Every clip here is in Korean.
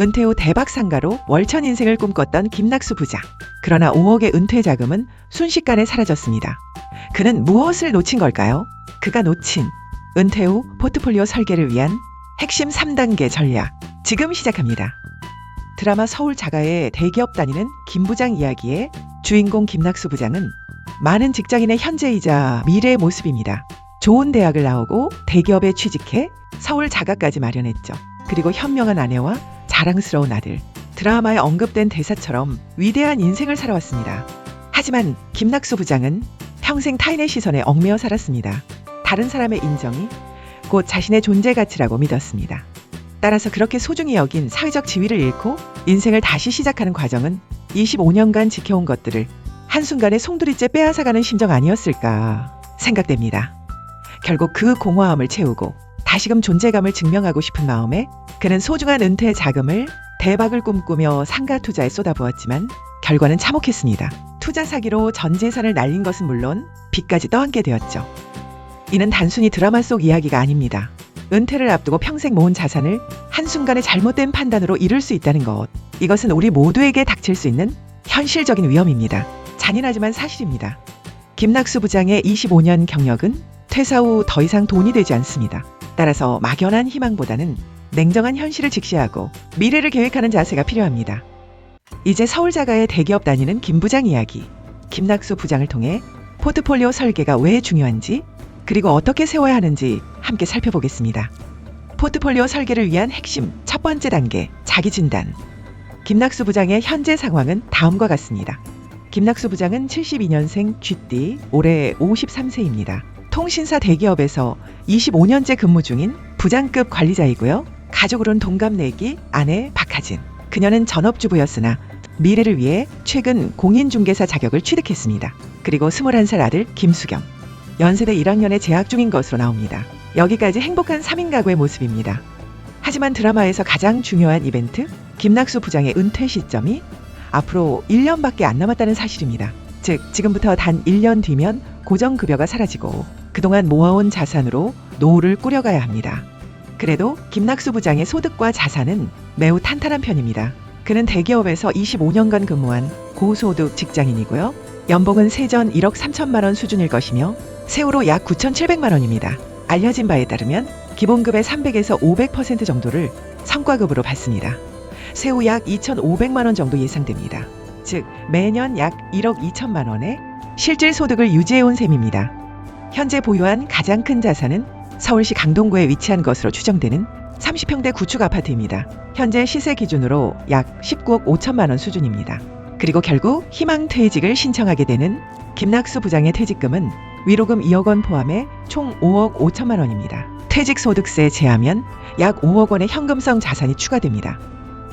은퇴 후 대박 상가로 월천 인생을 꿈꿨던 김낙수 부자. 그러나 5억의 은퇴 자금은 순식간에 사라졌습니다. 그는 무엇을 놓친 걸까요? 그가 놓친 은퇴 후 포트폴리오 설계를 위한 핵심 3단계 전략. 지금 시작합니다. 드라마 서울 자가의 대기업 다니는 김 부장 이야기의 주인공 김낙수 부장은 많은 직장인의 현재이자 미래의 모습입니다. 좋은 대학을 나오고 대기업에 취직해 서울 자가까지 마련했죠. 그리고 현명한 아내와 자랑스러운 아들. 드라마에 언급된 대사처럼 위대한 인생을 살아왔습니다. 하지만 김낙수 부장은 평생 타인의 시선에 얽매여 살았습니다. 다른 사람의 인정이 곧 자신의 존재 가치라고 믿었습니다. 따라서 그렇게 소중히 여긴 사회적 지위를 잃고 인생을 다시 시작하는 과정은 25년간 지켜온 것들을 한순간에 송두리째 빼앗아가는 심정 아니었을까 생각됩니다. 결국 그 공허함을 채우고 다시금 존재감을 증명하고 싶은 마음에 그는 소중한 은퇴 자금을 대박을 꿈꾸며 상가 투자에 쏟아부었지만 결과는 참혹했습니다. 투자 사기로 전 재산을 날린 것은 물론 빚까지 떠안게 되었죠. 이는 단순히 드라마 속 이야기가 아닙니다. 은퇴를 앞두고 평생 모은 자산을 한순간에 잘못된 판단으로 잃을 수 있다는 것. 이것은 우리 모두에게 닥칠 수 있는 현실적인 위험입니다. 잔인하지만 사실입니다. 김낙수 부장의 25년 경력은 퇴사 후 더 이상 돈이 되지 않습니다. 따라서 막연한 희망보다는 냉정한 현실을 직시하고 미래를 계획하는 자세가 필요합니다. 이제 서울 자가의 대기업 다니는 김 부장 이야기. 김낙수 부장을 통해 포트폴리오 설계가 왜 중요한지 그리고 어떻게 세워야 하는지 함께 살펴보겠습니다. 포트폴리오 설계를 위한 핵심 첫 번째 단계, 자기 진단. 김낙수 부장의 현재 상황은 다음과 같습니다. 김낙수 부장은 72년생 쥐띠, 올해 53세입니다. 통신사 대기업에서 25년째 근무 중인 부장급 관리자이고요. 가족으로는 동갑내기 아내 박하진. 그녀는 전업주부였으나 미래를 위해 최근 공인중개사 자격을 취득했습니다. 그리고 21살 아들 김수겸. 연세대 1학년에 재학 중인 것으로 나옵니다. 여기까지 행복한 3인 가구의 모습입니다. 하지만 드라마에서 가장 중요한 이벤트, 김낙수 부장의 은퇴 시점이 앞으로 1년밖에 안 남았다는 사실입니다. 즉, 지금부터 단 1년 뒤면 고정급여가 사라지고 그동안 모아온 자산으로 노후를 꾸려가야 합니다. 그래도 김낙수 부장의 소득과 자산은 매우 탄탄한 편입니다. 그는 대기업에서 25년간 근무한 고소득 직장인이고요. 연봉은 세전 1억 3천만 원 수준일 것이며 세후로 약 9,700만 원입니다. 알려진 바에 따르면 기본급의 300에서 500% 정도를 성과급으로 받습니다. 세후 약 2,500만 원 정도 예상됩니다. 즉 매년 약 1억 2천만 원의 실질 소득을 유지해온 셈입니다. 현재 보유한 가장 큰 자산은 서울시 강동구에 위치한 것으로 추정되는 30평대 구축 아파트입니다. 현재 시세 기준으로 약 19억 5천만 원 수준입니다. 그리고 결국 희망 퇴직을 신청하게 되는 김낙수 부장의 퇴직금은 위로금 2억 원 포함해 총 5억 5천만 원입니다. 퇴직소득세 제하면 약 5억 원의 현금성 자산이 추가됩니다.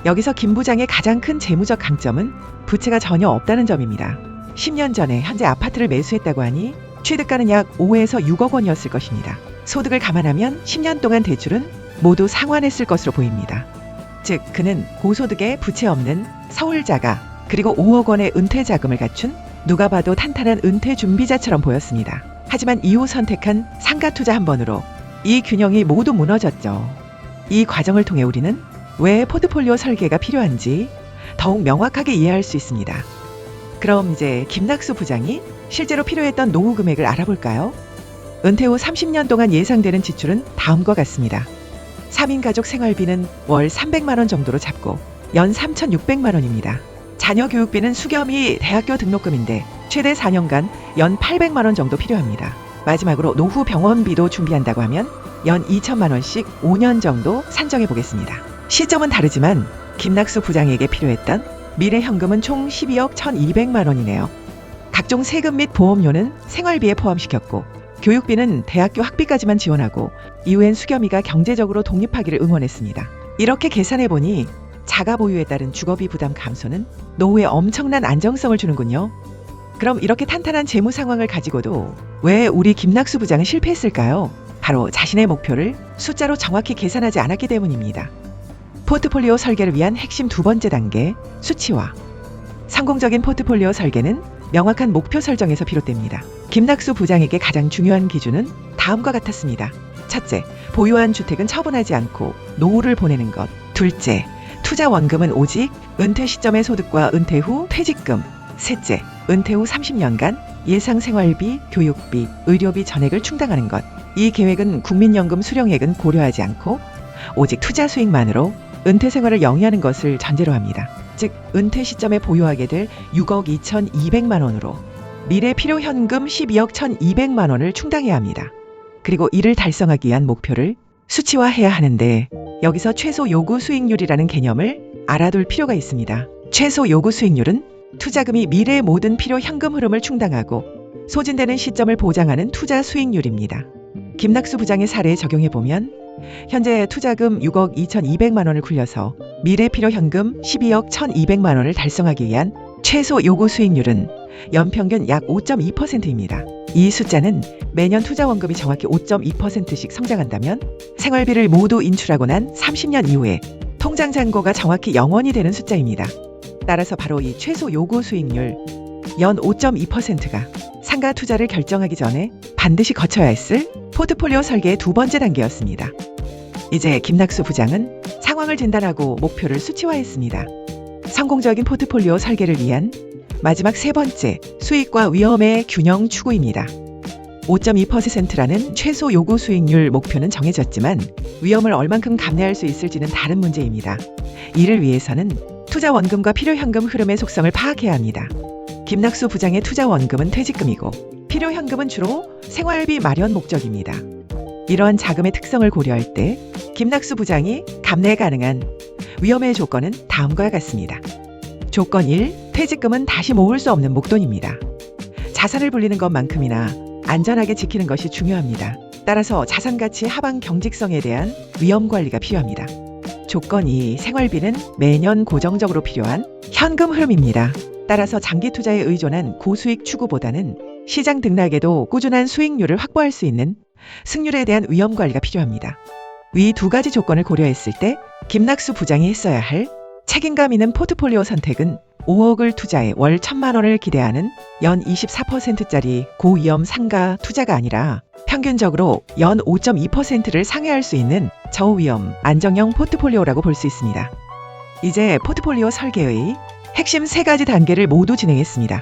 여기서 김 부장의 가장 큰 재무적 강점은 부채가 전혀 없다는 점입니다. 10년 전에 현재 아파트를 매수했다고 하니 취득가는 약 5에서 6억 원이었을 것입니다. 소득을 감안하면 10년 동안 대출은 모두 상환했을 것으로 보입니다. 즉 그는 고소득에 부채 없는 서울자가 그리고 5억 원의 은퇴 자금을 갖춘 누가 봐도 탄탄한 은퇴 준비자처럼 보였습니다. 하지만 이후 선택한 상가 투자 한 번으로 이 균형이 모두 무너졌죠. 이 과정을 통해 우리는 왜 포트폴리오 설계가 필요한지 더욱 명확하게 이해할 수 있습니다. 그럼 이제 김낙수 부장이 실제로 필요했던 노후 금액을 알아볼까요? 은퇴 후 30년 동안 예상되는 지출은 다음과 같습니다. 3인 가족 생활비는 월 300만 원 정도로 잡고 연 3,600만 원입니다. 자녀 교육비는 수겸이 대학교 등록금인데 최대 4년간 연 800만 원 정도 필요합니다. 마지막으로 노후 병원비도 준비한다고 하면 연 2천만 원씩 5년 정도 산정해 보겠습니다. 시점은 다르지만 김낙수 부장에게 필요했던 미래 현금은 총 12억 1,200만 원이네요. 각종 세금 및 보험료는 생활비에 포함시켰고 교육비는 대학교 학비까지만 지원하고 이후엔 수겸이가 경제적으로 독립하기를 응원했습니다. 이렇게 계산해보니 자가 보유에 따른 주거비 부담 감소는 노후에 엄청난 안정성을 주는군요. 그럼 이렇게 탄탄한 재무 상황을 가지고도 왜 우리 김낙수 부장은 실패했을까요? 바로 자신의 목표를 숫자로 정확히 계산하지 않았기 때문입니다. 포트폴리오 설계를 위한 핵심 두 번째 단계, 수치화. 성공적인 포트폴리오 설계는 명확한 목표 설정에서 비롯됩니다. 김낙수 부장에게 가장 중요한 기준은 다음과 같았습니다. 첫째, 보유한 주택은 처분하지 않고 노후를 보내는 것. 둘째, 투자 원금은 오직 은퇴 시점의 소득과 은퇴 후 퇴직금. 셋째, 은퇴 후 30년간 예상 생활비, 교육비, 의료비 전액을 충당하는 것. 이 계획은 국민연금 수령액은 고려하지 않고 오직 투자 수익만으로 은퇴 생활을 영위하는 것을 전제로 합니다. 즉, 은퇴 시점에 보유하게 될 6억 2,200만 원으로 미래 필요 현금 12억 1,200만 원을 충당해야 합니다. 그리고 이를 달성하기 위한 목표를 수치화해야 하는데, 여기서 최소 요구 수익률이라는 개념을 알아둘 필요가 있습니다. 최소 요구 수익률은 투자금이 미래의 모든 필요 현금 흐름을 충당하고 소진되는 시점을 보장하는 투자 수익률입니다. 김낙수 부장의 사례에 적용해보면 현재 투자금 6억 2,200만 원을 굴려서 미래 필요 현금 12억 1,200만 원을 달성하기 위한 최소 요구 수익률은 연평균 약 5.2%입니다. 이 숫자는 매년 투자 원금이 정확히 5.2%씩 성장한다면 생활비를 모두 인출하고 난 30년 이후에 통장 잔고가 정확히 0원이 되는 숫자입니다. 따라서 바로 이 최소 요구 수익률 연 5.2%가 상가 투자를 결정하기 전에 반드시 거쳐야 했을 포트폴리오 설계의 두 번째 단계였습니다. 이제 김낙수 부장은 상황을 진단하고 목표를 수치화했습니다. 성공적인 포트폴리오 설계를 위한 마지막 세 번째, 수익과 위험의 균형 추구입니다. 5.2%라는 최소 요구 수익률 목표는 정해졌지만 위험을 얼만큼 감내할 수 있을지는 다른 문제입니다. 이를 위해서는 투자 원금과 필요 현금 흐름의 속성을 파악해야 합니다. 김낙수 부장의 투자 원금은 퇴직금이고 필요 현금은 주로 생활비 마련 목적입니다. 이러한 자금의 특성을 고려할 때 김낙수 부장이 감내 가능한 위험의 조건은 다음과 같습니다. 조건 1. 퇴직금은 다시 모을 수 없는 목돈입니다. 자산을 불리는 것만큼이나 안전하게 지키는 것이 중요합니다. 따라서 자산 가치 하방 경직성에 대한 위험 관리가 필요합니다. 조건 2. 생활비는 매년 고정적으로 필요한 현금 흐름입니다. 따라서 장기 투자에 의존한 고수익 추구보다는 시장 등락에도 꾸준한 수익률을 확보할 수 있는 승률에 대한 위험 관리가 필요합니다. 위 두 가지 조건을 고려했을 때 김낙수 부장이 했어야 할 책임감 있는 포트폴리오 선택은 5억을 투자해 월 1,000만 원을 기대하는 연 24%짜리 고위험 상가 투자가 아니라 평균적으로 연 5.2%를 상회할 수 있는 저위험 안정형 포트폴리오라고 볼 수 있습니다. 이제 포트폴리오 설계의 핵심 세 가지 단계를 모두 진행했습니다.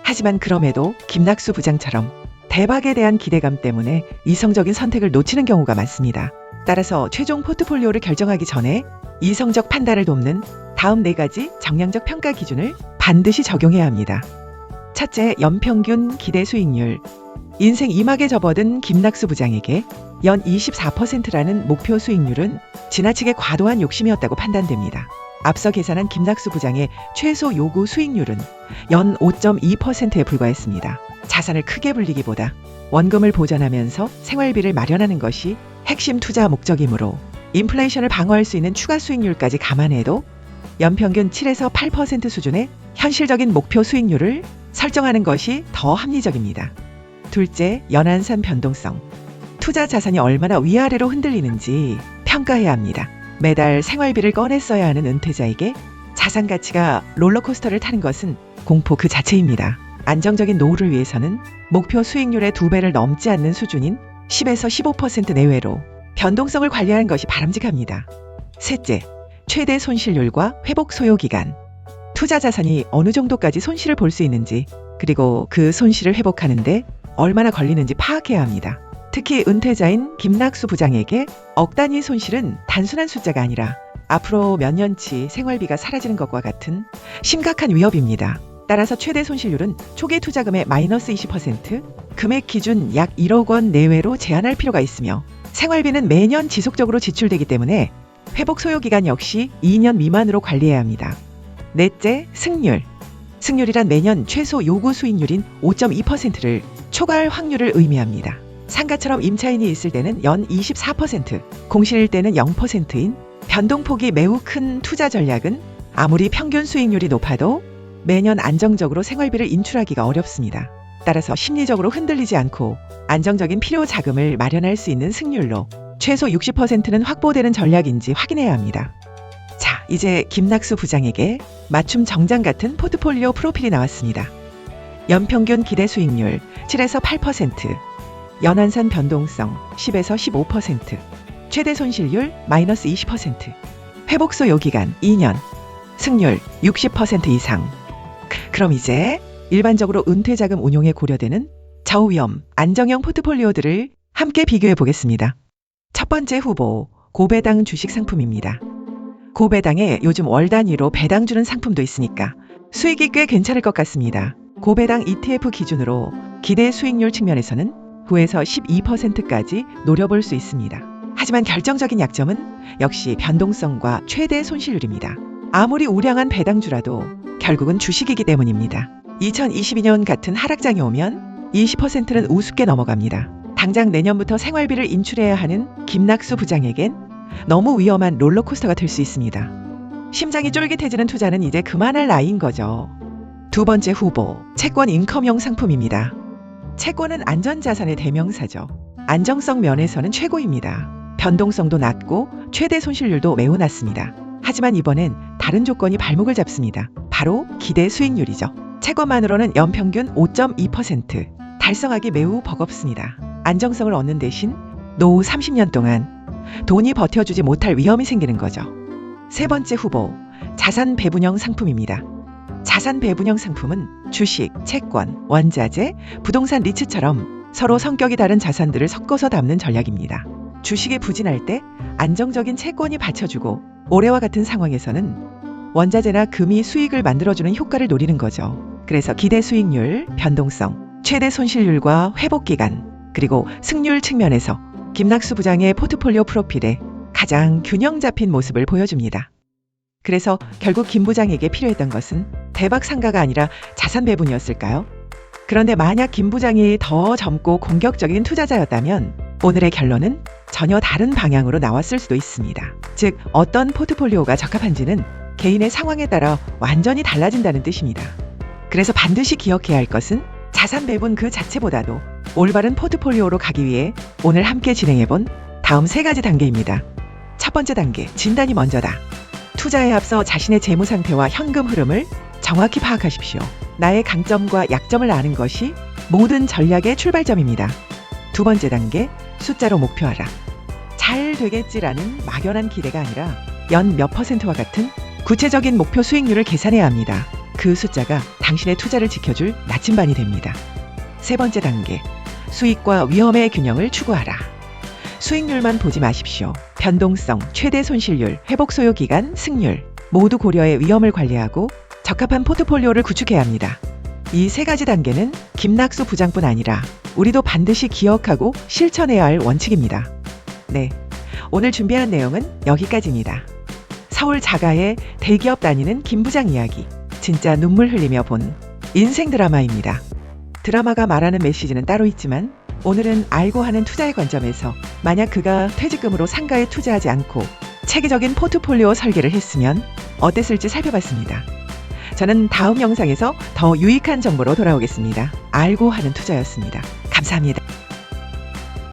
하지만 그럼에도 김낙수 부장처럼 대박에 대한 기대감 때문에 이성적인 선택을 놓치는 경우가 많습니다. 따라서 최종 포트폴리오를 결정하기 전에 이성적 판단을 돕는 다음 네 가지 정량적 평가 기준을 반드시 적용해야 합니다. 첫째, 연평균 기대 수익률. 인생 이막에 접어든 김낙수 부장에게 연 24%라는 목표 수익률은 지나치게 과도한 욕심이었다고 판단됩니다. 앞서 계산한 김낙수 부장의 최소 요구 수익률은 연 5.2%에 불과했습니다. 자산을 크게 불리기보다 원금을 보전하면서 생활비를 마련하는 것이 핵심 투자 목적이므로 인플레이션을 방어할 수 있는 추가 수익률까지 감안해도 연평균 7에서 8% 수준의 현실적인 목표 수익률을 설정하는 것이 더 합리적입니다. 둘째, 연안산 변동성. 투자 자산이 얼마나 위아래로 흔들리는지 평가해야 합니다. 매달 생활비를 꺼내 써야 하는 은퇴자에게 자산 가치가 롤러코스터를 타는 것은 공포 그 자체입니다. 안정적인 노후를 위해서는 목표 수익률의 2배를 넘지 않는 수준인 10에서 15% 내외로 변동성을 관리하는 것이 바람직합니다. 셋째, 최대 손실률과 회복 소요 기간. 투자 자산이 어느 정도까지 손실을 볼 수 있는지, 그리고 그 손실을 회복하는데 얼마나 걸리는지 파악해야 합니다. 특히 은퇴자인 김낙수 부장에게 억 단위 손실은 단순한 숫자가 아니라 앞으로 몇 년치 생활비가 사라지는 것과 같은 심각한 위협입니다. 따라서 최대 손실률은 초기 투자금의 마이너스 20%, 금액 기준 약 1억 원 내외로 제한할 필요가 있으며 생활비는 매년 지속적으로 지출되기 때문에 회복 소요 기간 역시 2년 미만으로 관리해야 합니다. 넷째, 승률. 승률이란 매년 최소 요구 수익률인 5.2%를 초과할 확률을 의미합니다. 상가처럼 임차인이 있을 때는 연 24%, 공실일 때는 0%인 변동폭이 매우 큰 투자 전략은 아무리 평균 수익률이 높아도 매년 안정적으로 생활비를 인출하기가 어렵습니다. 따라서 심리적으로 흔들리지 않고 안정적인 필요 자금을 마련할 수 있는 승률로 최소 60%는 확보되는 전략인지 확인해야 합니다. 자, 이제 김낙수 부장에게 맞춤 정장 같은 포트폴리오 프로필이 나왔습니다. 연평균 기대 수익률 7에서 8%, 연안산 변동성 10에서 15%, 최대 손실률 마이너스 20%, 회복 소요 기간 2년, 승률 60% 이상. 그럼 이제 일반적으로 은퇴자금 운용에 고려되는 저위험, 안정형 포트폴리오들을 함께 비교해 보겠습니다. 첫 번째 후보, 고배당 주식 상품입니다. 고배당에 요즘 월 단위로 배당 주는 상품도 있으니까 수익이 꽤 괜찮을 것 같습니다. 고배당 ETF 기준으로 기대 수익률 측면에서는 9에서 12%까지 노려볼 수 있습니다. 하지만 결정적인 약점은 역시 변동성과 최대 손실률입니다. 아무리 우량한 배당주라도 결국은 주식이기 때문입니다. 2022년 같은 하락장이 오면 20%는 우습게 넘어갑니다. 당장 내년부터 생활비를 인출해야 하는 김낙수 부장에겐 너무 위험한 롤러코스터가 될 수 있습니다. 심장이 쫄깃해지는 투자는 이제 그만할 나이인 거죠. 두 번째 후보, 채권 인컴형 상품입니다. 채권은 안전자산의 대명사죠. 안정성 면에서는 최고입니다. 변동성도 낮고 최대 손실률도 매우 낮습니다. 하지만 이번엔 다른 조건이 발목을 잡습니다. 바로 기대 수익률이죠. 채권만으로는 연평균 5.2%, 달성하기 매우 버겁습니다. 안정성을 얻는 대신 노후 30년 동안 돈이 버텨주지 못할 위험이 생기는 거죠. 세 번째 후보, 자산 배분형 상품입니다. 자산 배분형 상품은 주식, 채권, 원자재, 부동산 리츠처럼 서로 성격이 다른 자산들을 섞어서 담는 전략입니다. 주식이 부진할 때 안정적인 채권이 받쳐주고 올해와 같은 상황에서는 원자재나 금이 수익을 만들어주는 효과를 노리는 거죠. 그래서 기대 수익률, 변동성, 최대 손실률과 회복기간, 그리고 승률 측면에서 김낙수 부장의 포트폴리오 프로필에 가장 균형 잡힌 모습을 보여줍니다. 그래서 결국 김 부장에게 필요했던 것은 대박 상가가 아니라 자산 배분이었을까요? 그런데 만약 김 부장이 더 젊고 공격적인 투자자였다면 오늘의 결론은 전혀 다른 방향으로 나왔을 수도 있습니다. 즉, 어떤 포트폴리오가 적합한지는 개인의 상황에 따라 완전히 달라진다는 뜻입니다. 그래서 반드시 기억해야 할 것은 자산 배분 그 자체보다도 올바른 포트폴리오로 가기 위해 오늘 함께 진행해본 다음 세 가지 단계입니다. 첫 번째 단계, 진단이 먼저다. 투자에 앞서 자신의 재무 상태와 현금 흐름을 정확히 파악하십시오. 나의 강점과 약점을 아는 것이 모든 전략의 출발점입니다. 두 번째 단계, 숫자로 목표하라. 잘 되겠지라는 막연한 기대가 아니라 연 몇 %와 같은 구체적인 목표 수익률을 계산해야 합니다. 그 숫자가 당신의 투자를 지켜줄 나침반이 됩니다. 세 번째 단계, 수익과 위험의 균형을 추구하라. 수익률만 보지 마십시오. 변동성, 최대 손실률, 회복 소요 기간, 승률 모두 고려해 위험을 관리하고 적합한 포트폴리오를 구축해야 합니다. 이 세 가지 단계는 김낙수 부장뿐 아니라 우리도 반드시 기억하고 실천해야 할 원칙입니다. 네, 오늘 준비한 내용은 여기까지입니다. 서울 자가의 대기업 다니는 김 부장 이야기, 진짜 눈물 흘리며 본 인생 드라마입니다. 드라마가 말하는 메시지는 따로 있지만 오늘은 알고 하는 투자의 관점에서 만약 그가 퇴직금으로 상가에 투자하지 않고 체계적인 포트폴리오 설계를 했으면 어땠을지 살펴봤습니다. 저는 다음 영상에서 더 유익한 정보로 돌아오겠습니다. 알고 하는 투자였습니다. 감사합니다.